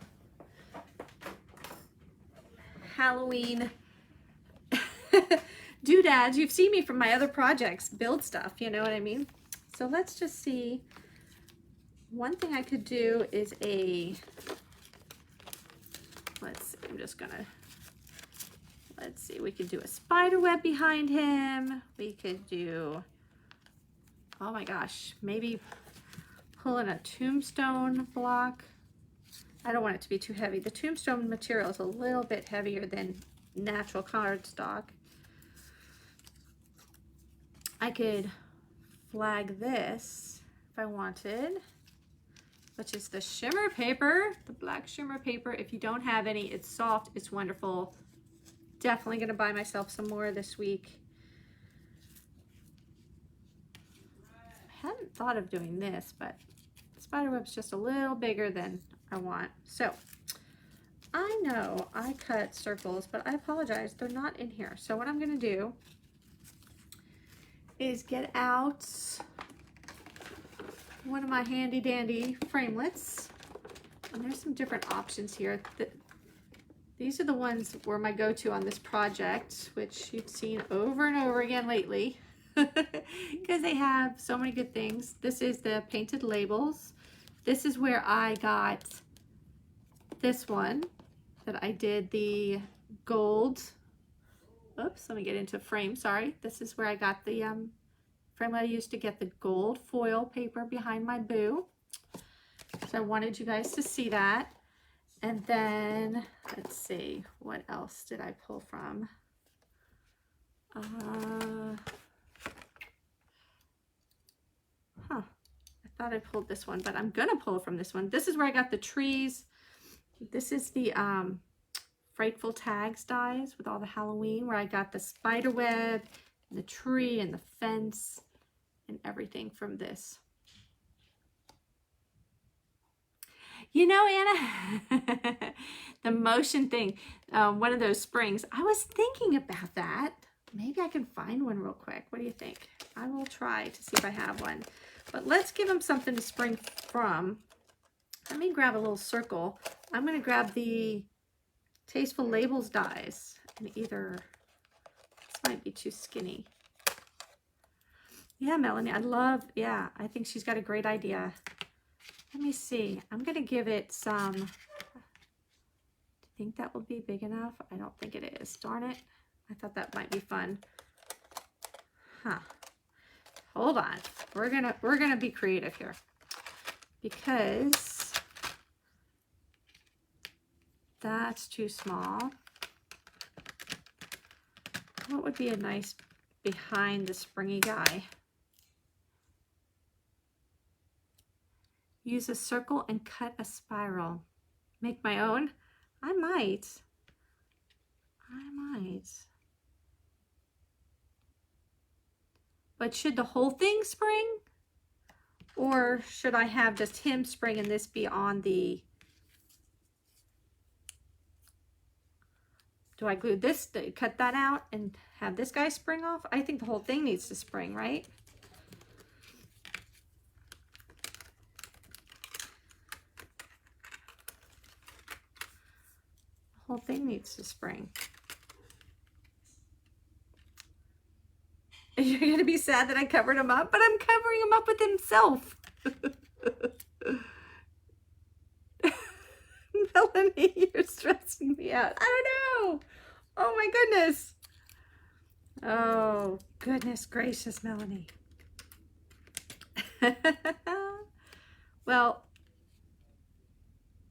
Halloween doodads. You've seen me from my other projects build stuff, you know what I mean? So let's just see. One thing I could do is let's see, I'm just gonna, let's see, we could do a spider web behind him. We could do, oh my gosh, maybe pull in a tombstone block. I don't want it to be too heavy. The tombstone material is a little bit heavier than natural cardstock. I could flag this if I wanted, which is the shimmer paper, the black shimmer paper. If you don't have any, it's soft, it's wonderful. Definitely gonna buy myself some more this week. I hadn't thought of doing this, but the spider web's just a little bigger than I want. So I know I cut circles, but I apologize, they're not in here. So what I'm gonna do is get out one of my handy dandy framelits. And there's some different options here. These are the ones were my go-to on this project, which you've seen over and over again lately because they have so many good things. This is the painted labels. This is where I got this one that I did the gold. Oops, let me get into frame, sorry. This is where I got the frame that I used to get the gold foil paper behind my boo. So I wanted you guys to see that. And then, let's see, what else did I pull from? I thought I pulled this one, but I'm gonna pull from this one. This is where I got the trees. This is the Frightful Tags dies with all the Halloween, where I got the spider web, and the tree, and the fence, and everything from this. You know, Anna, the motion thing, one of those springs, I was thinking about that. Maybe I can find one real quick. What do you think? I will try to see if I have one. But let's give them something to spring from. Let me grab a little circle. I'm going to grab the Tasteful Labels dies. And either, this might be too skinny. Yeah, Melanie, I think she's got a great idea. Let me see. I'm going to give it some. Do you think that will be big enough? I don't think it is. Darn it. I thought that might be fun. Huh. Hold on. We're gonna be creative here. Because that's too small. What would be a nice behind the springy guy? Use a circle and cut a spiral. Make my own? I might. But should the whole thing spring? Or should I have just him spring and this be on the... Do I glue this, cut that out and have this guy spring off? I think the whole thing needs to spring, right? whole thing needs to spring. You're gonna be sad that I covered him up, but I'm covering him up with himself. Melanie, you're stressing me out. I don't know. Oh my goodness. Oh, goodness gracious, Melanie. Well,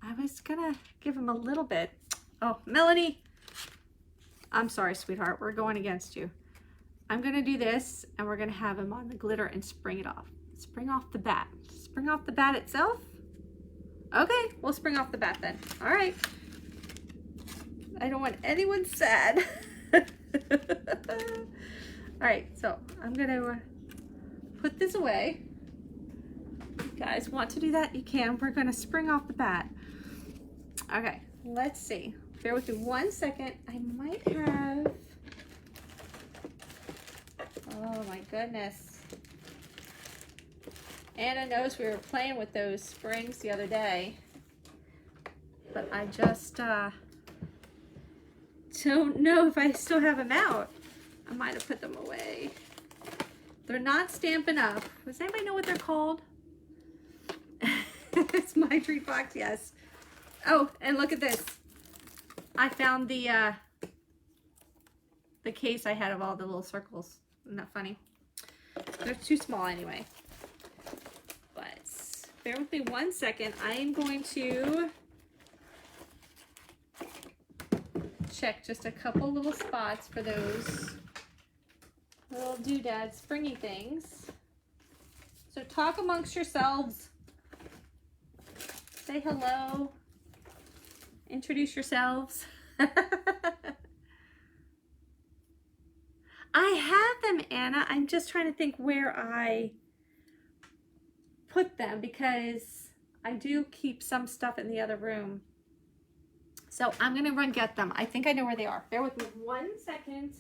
I was gonna give him a little bit. Oh, Melanie. I'm sorry, sweetheart. We're going against you. I'm gonna do this, and we're gonna have him on the glitter and spring it off. Spring off the bat. Spring off the bat itself? Okay, we'll spring off the bat then. All right. I don't want anyone sad. All right, so I'm gonna put this away. If you guys want to do that, you can. We're gonna spring off the bat. Okay, let's see. Bear with me 1 second. I might have, oh my goodness. Anna knows we were playing with those springs the other day, but I just don't know if I still have them out. I might have put them away. They're not Stampin' Up. Does anybody know what they're called? It's my treat box, yes. Oh, and look at this. I found the case I had of all the little circles. Isn't that funny? They're too small anyway. But bear with me 1 second. I am going to check just a couple little spots for those little doodad springy things. So talk amongst yourselves. Say hello. Introduce yourselves. I have them, Anna. I'm just trying to think where I put them because I do keep some stuff in the other room. So I'm gonna run get them. I think I know where they are. Bear with me 1 second.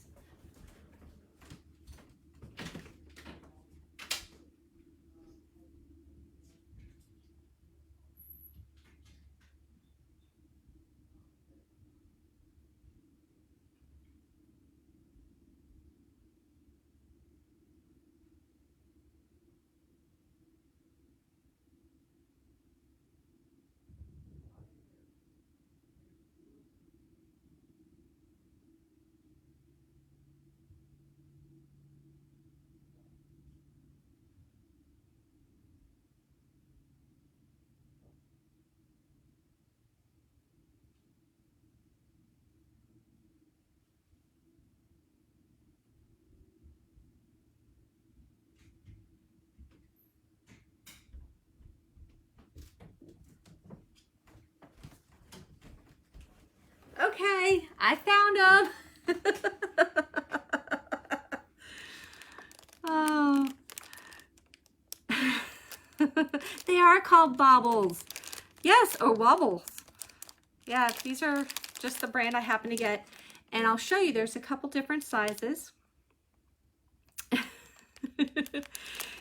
Okay, I found them. Oh. They are called baubles. Yes, or wobbles. Yeah, these are just the brand I happen to get. And I'll show you, there's a couple different sizes.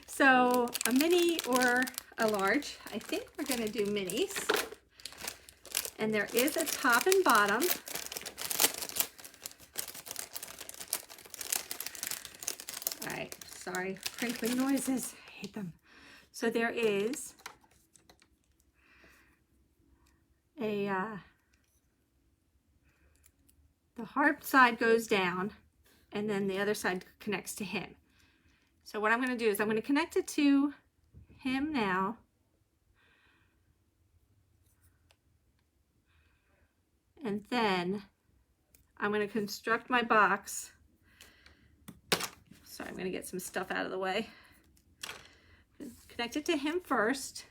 So a mini or a large. I think we're gonna do minis. And there is a top and bottom. All right, sorry, crinkling noises, I hate them. So there is a, the hard side goes down and then the other side connects to him. So what I'm gonna do is I'm gonna connect it to him now. And then I'm going to construct my box. Sorry, I'm going to get some stuff out of the way. Connect it to him first.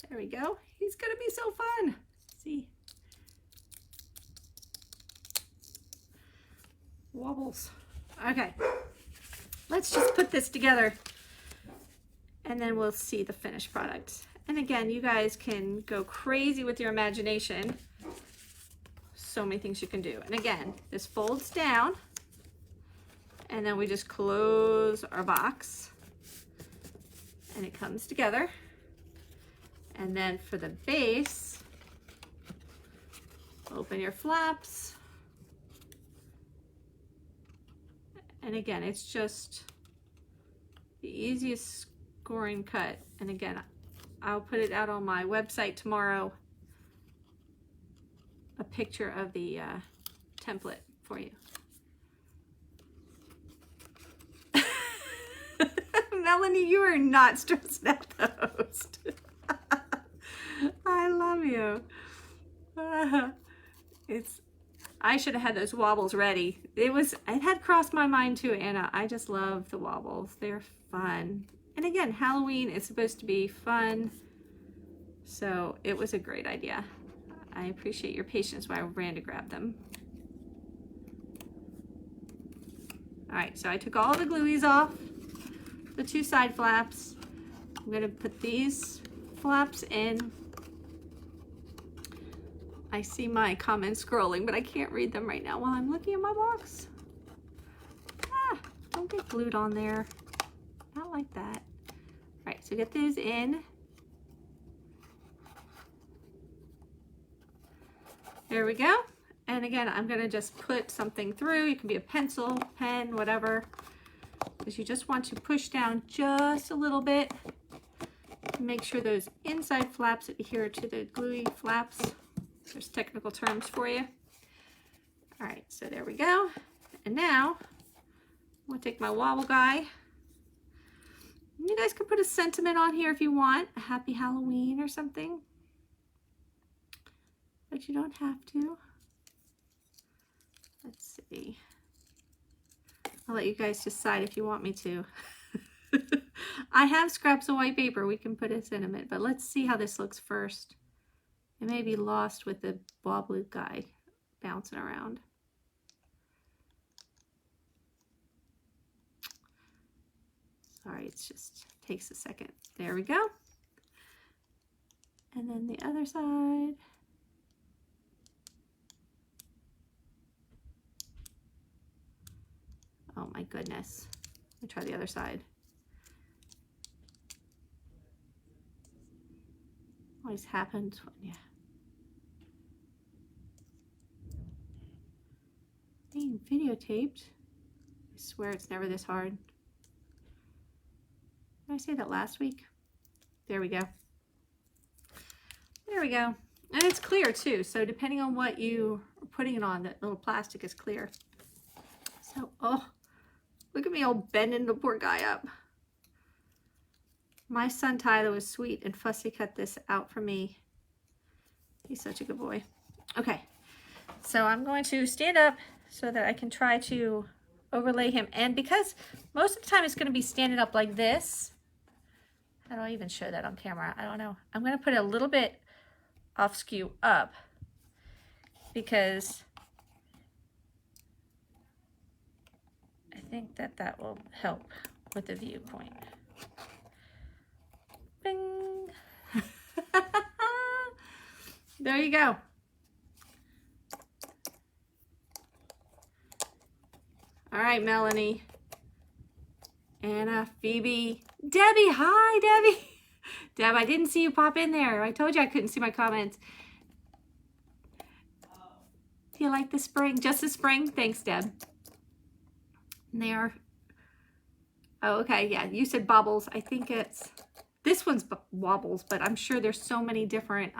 There we go. He's going to be so fun. Let's see. Wobbles. Okay. Let's just put this together. And then we'll see the finished product. And again, you guys can go crazy with your imagination. So many things you can do. And again, this folds down. And then we just close our box. and it comes together. And then for the base, open your flaps. And again, it's just the easiest scoring cut. And again, I'll put it out on my website tomorrow, a picture of the template for you. Melanie, you are not stressed out the host. I love you. I should have had those wobbles ready. It had crossed my mind too, Anna. I just love the wobbles. They're fun. And again, Halloween is supposed to be fun. So it was a great idea. I appreciate your patience while I ran to grab them. All right, so I took all the glueies off, the two side flaps. I'm gonna put these flaps in. I see my comments scrolling, but I can't read them right now while I'm looking at my box. Ah, don't get glued on there. Not like that. All right, so get those in. There we go. And again, I'm gonna just put something through. It can be a pencil, pen, whatever, because you just want to push down just a little bit. Make sure those inside flaps adhere to the gluey flaps. There's technical terms for you. All right, so there we go. And now I'm gonna take my wobble guy. You guys can put a sentiment on here if you want, a happy Halloween or something, but you don't have to. Let's see. I'll let you guys decide if you want me to. I have scraps of white paper. We can put a sentiment, but let's see how this looks first. It may be lost with the wobbly guy bouncing around. Sorry, it just takes a second. There we go. And then the other side. Oh my goodness. Let me try the other side. Always happens when you being videotaped. I swear it's never this hard. Did I say that last week? There we go. There we go. And it's clear too. So depending on what you are putting it on, that little plastic is clear. So, oh, look at me all bending the poor guy up. My son Tyler was sweet and fussy cut this out for me. He's such a good boy. Okay, so I'm going to stand up so that I can try to overlay him. And because most of the time it's going to be standing up like this. How do I even show that on camera? I don't know. I'm going to put a little bit off skew up because I think that will help with the viewpoint. Bing. There you go. All right, Melanie, Anna, Phoebe, Debbie. Hi, Debbie. Deb, I didn't see you pop in there. I told you I couldn't see my comments. Do you like the spring? Just the spring? Thanks, Deb. And they are, oh, okay, yeah, you said bobbles. I think it's, this one's wobbles, but I'm sure there's so many different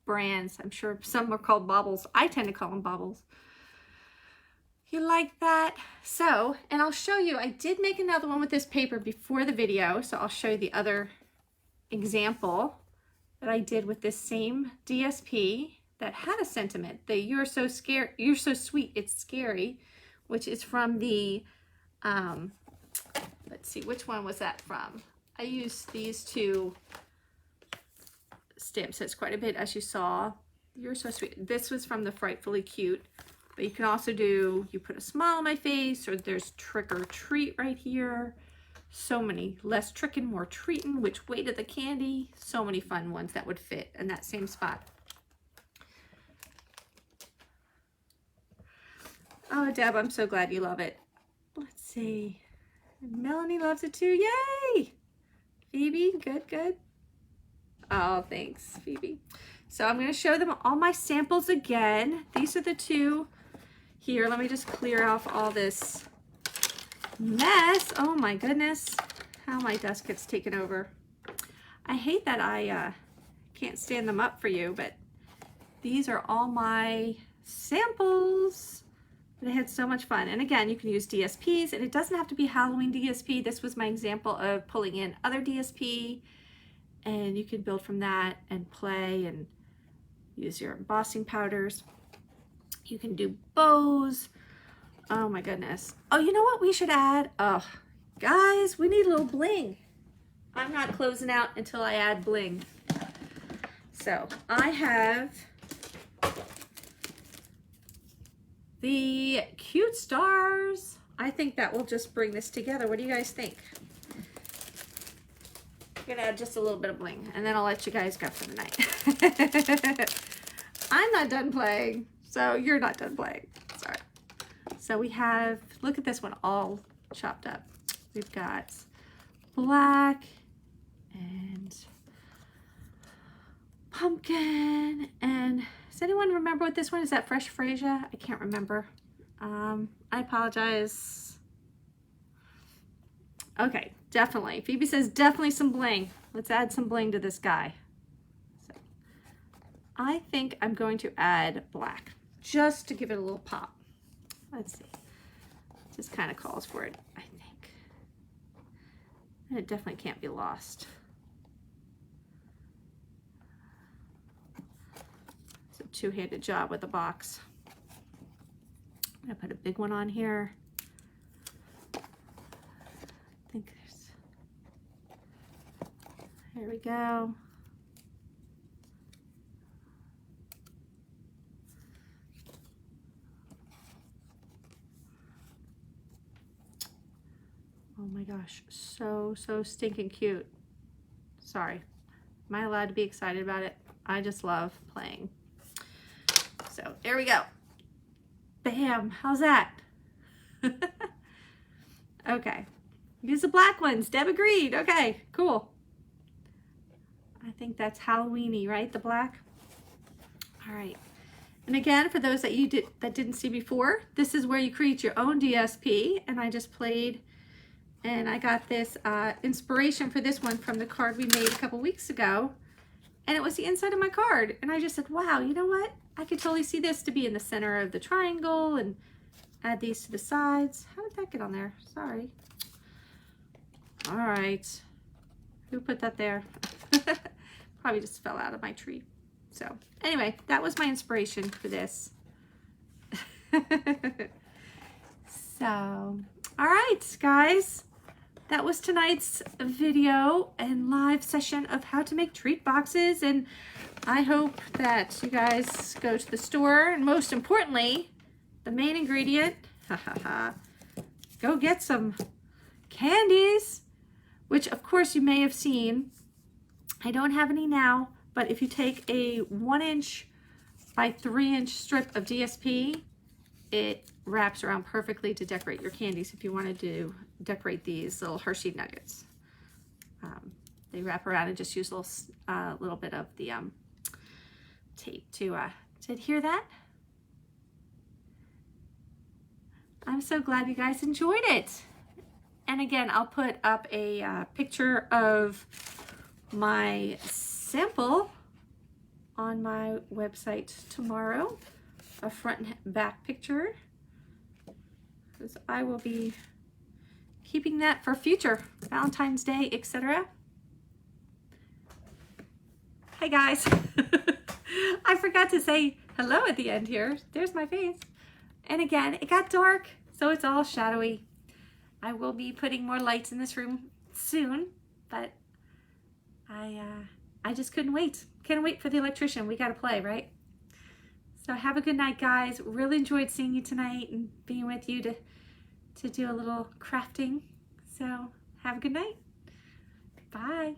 brands. I'm sure some are called bobbles. I tend to call them bobbles. You like that? So, and I'll show you, I did make another one with this paper before the video, so I'll show you the other example that I did with this same DSP that had a sentiment, the you're so scared, you're so sweet, it's scary, which is from the, let's see, which one was that from? I used these two stamp sets quite a bit, as you saw. You're so sweet. This was from the Frightfully Cute. But you can also do, you put a smile on my face, or there's trick or treat right here. So many, less trickin', more treatin', which way to the candy. So many fun ones that would fit in that same spot. Oh, Deb, I'm so glad you love it. Let's see. Melanie loves it too, yay! Phoebe, good, good. Oh, thanks, Phoebe. So I'm going to show them all my samples again. These are the two here. Let me just clear off all this mess. Oh my goodness, how my desk gets taken over. I hate that I can't stand them up for you, but these are all my samples. But I had so much fun. And again, you can use DSPs, and it doesn't have to be Halloween DSP. This was my example of pulling in other DSP, and you can build from that and play and use your embossing powders. You can do bows. Oh my goodness. Oh, you know what we should add? Oh, guys, we need a little bling. I'm not closing out until I add bling. So I have the cute stars. I think that will just bring this together. What do you guys think? I'm gonna add just a little bit of bling, and then I'll let you guys go for the night. I'm not done playing, so you're not done playing. Sorry. So we have, look at this one all chopped up. We've got black and pumpkin, and does anyone remember what this one is? That fresh freesia? I can't remember. I apologize. Okay, definitely. Phoebe says definitely some bling. Let's add some bling to this guy. So I think I'm going to add black just to give it a little pop. Let's see. Just kind of calls for it, I think. And it definitely can't be lost. It's a two-handed job with a box. I'm gonna put a big one on here. I think there we go. Oh my gosh, so stinking cute. Sorry, am I allowed to be excited about it? I just love playing. So there we go. Bam, how's that? Okay, use the black ones. Deb agreed. Okay, cool. I think that's Halloween-y, right? The black. All right. And again, for those that didn't see before, this is where you create your own DSP. And I just played, and I got this inspiration for this one from the card we made a couple weeks ago. And it was the inside of my card. And I just said, wow, you know what? I could totally see this to be in the center of the triangle, and add these to the sides. How did that get on there? Sorry. All right. Who put that there? Probably just fell out of my tree. So anyway, that was my inspiration for this. So, all right, guys. That was tonight's video and live session of how to make treat boxes. And I hope that you guys go to the store, and most importantly, the main ingredient, go get some candies, which of course you may have seen. I don't have any now, but if you take a 1" by 3" strip of DSP, it wraps around perfectly to decorate your candies if you wanted to decorate these little Hershey nuggets. They wrap around and just use a little bit of the tape to adhere that. I'm so glad you guys enjoyed it. And again, I'll put up a picture of my sample on my website tomorrow, a front and back picture, because I will be keeping that for future Valentine's Day, etc. Hey guys, I forgot to say hello at the end here. There's my face. And again, it got dark, so it's all shadowy. I will be putting more lights in this room soon, but I just couldn't wait. Can't wait for the electrician. We gotta play, right? So have a good night, guys. Really enjoyed seeing you tonight and being with you to do a little crafting. So have a good night. Bye.